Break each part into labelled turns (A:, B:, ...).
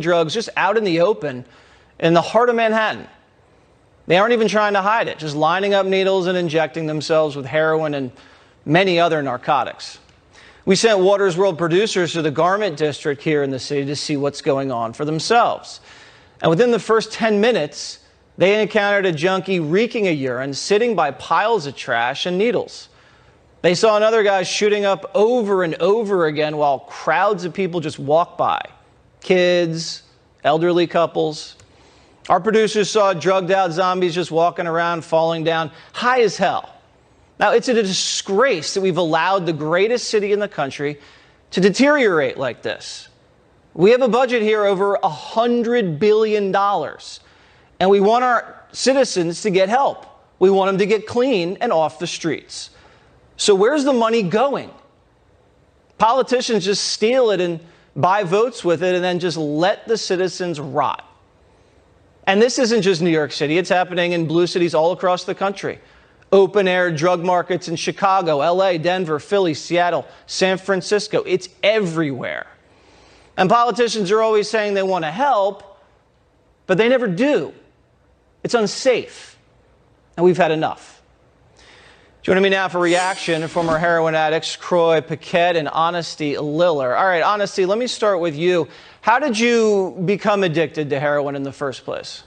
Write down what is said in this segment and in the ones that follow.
A: drugs just out in the open in the heart of Manhattan. They aren't even trying to hide it, just lining up needles and injecting themselves with heroin and many other narcotics. We sent Water's World producers to the garment district here in the city to see what's going on for themselves. And within the first 10 minutes, they encountered a junkie reeking of urine, sitting by piles of trash and needles. They saw another guy shooting up over and over again while crowds of people just walked by. Kids, elderly couples. Our producers saw drugged out zombies just walking around, falling down, high as hell. Now, it's a disgrace that we've allowed the greatest city in the country to deteriorate like this. We have a budget here over $100 billion, and we want our citizens to get help. We want them to get clean and off the streets. So where's the money going? Politicians just steal it and buy votes with it and then just let the citizens rot. And this isn't just New York City. It's happening in blue cities all across the country. Open-air drug markets in Chicago, LA, Denver, Philly, Seattle, San Francisco. It's everywhere. And politicians are always saying they want to help, but they never do. It's unsafe. And we've had enough. Joining me now for reaction, former heroin addicts Croy Paquette and HonestyLiller. All right, Honesty, let me start with you. How did you become addicted to heroin in the first place?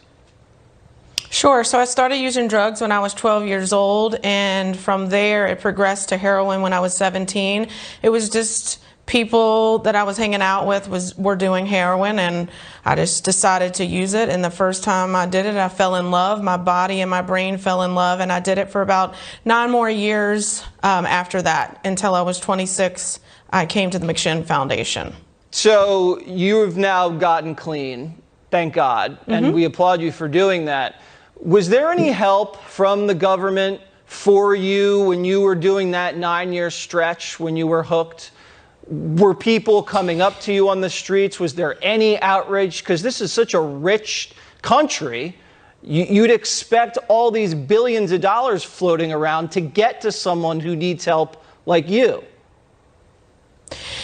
B: Sure. So I started using drugs when I was 12 years old, and from there it progressed to heroin when I was 17. It was just people that I was hanging out with were doing heroin, and I just decided to use it. And the first time I did it, I fell in love. My body and my brain fell in love, and I did it for about 9 more years after that, until I was 26. I came to the McShin Foundation.
A: So you've now gotten clean, thank God, and we applaud you for doing that. Was there any help from the government for you when you were doing that 9-year stretch when you were hooked? Were people coming up to you on the streets? Was there any outrage? Because this is such a rich country. You'd expect all these billions of dollars floating around to get to someone who needs help like you.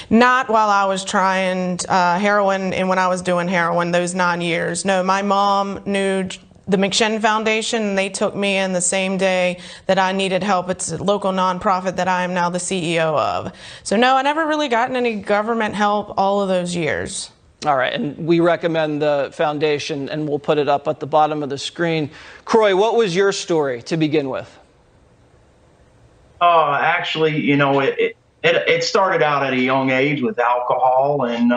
B: Not while I was trying heroin and when I was doing heroin those 9 years. No, my mom knew the McShin Foundation, and they took me in the same day that I needed help. It's a local nonprofit that I am now the CEO of. So no, I never really gotten any government help all of those years.
A: All right, and we recommend the foundation, and we'll put it up at the bottom of the screen. Croy, what was your story to begin with?
C: Actually, you know, it started out at a young age with alcohol, and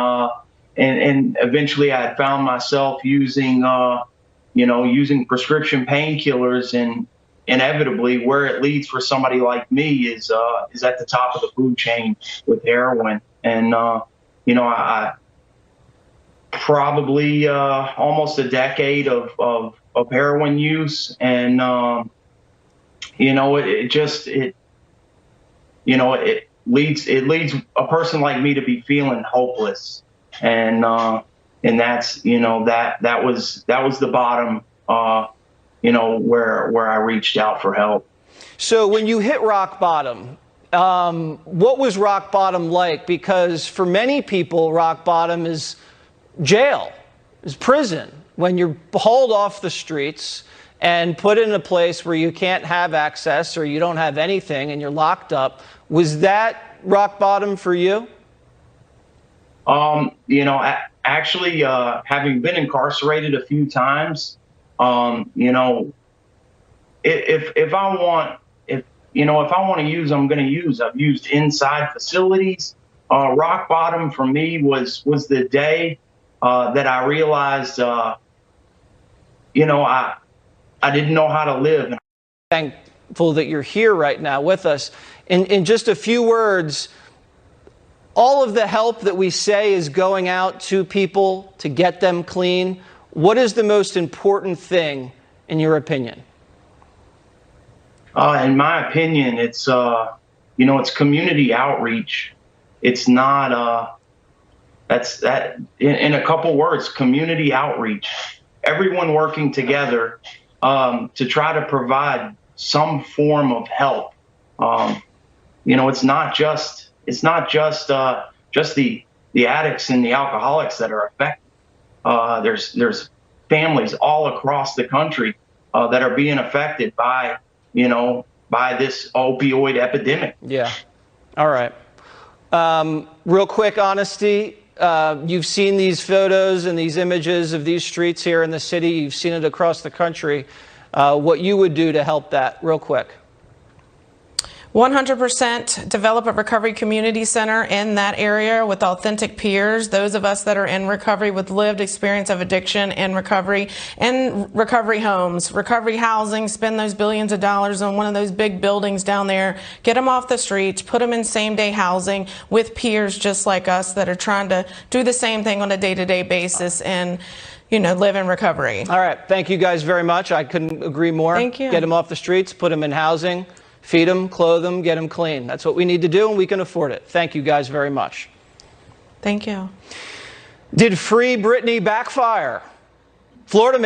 C: eventually I had found myself using using prescription painkillers, and inevitably where it leads for somebody like me is at the top of the food chain with heroin. And, I probably almost a decade of heroin use. And, it leads a person like me to be feeling hopeless. And that's, that was the bottom, where I reached out for help.
A: So when you hit rock bottom, what was rock bottom like? Because for many people, rock bottom is jail, is prison. When you're hauled off the streets and put in a place where you can't have access or you don't have anything and you're locked up. Was that rock bottom for you? Actually,
C: having been incarcerated a few times, if I want to use, I'm going to use. I've used inside facilities. Rock bottom for me was the day that I realized, I didn't know how to live.
A: Thankful that you're here right now with us. In just a few words, all of the help that we say is going out to people to get them clean. What is the most important thing, in your opinion?
C: In my opinion, it's it's community outreach. It's not in a couple words, community outreach. Everyone working together to try to provide some form of help. It's not just the addicts and the alcoholics that are affected. there's families all across the country that are being affected by by this opioid epidemic.
A: Yeah. All right. Real quick, Honesty. You've seen these photos and these images of these streets here in the city. You've seen it across the country. What you would do to help that, real quick.
B: 100% develop a recovery community center in that area with authentic peers, those of us that are in recovery with lived experience of addiction and recovery homes, recovery housing, spend those billions of dollars on one of those big buildings down there, get them off the streets, put them in same-day housing with peers just like us that are trying to do the same thing on a day-to-day basis and live in recovery.
A: All right. Thank you guys very much. I couldn't agree more.
B: Thank you.
A: Get them off the streets, put them in housing. Feed them, clothe them, get them clean. That's what we need to do, and we can afford it. Thank you guys very much.
B: Thank you.
A: Did Free Britney backfire? Florida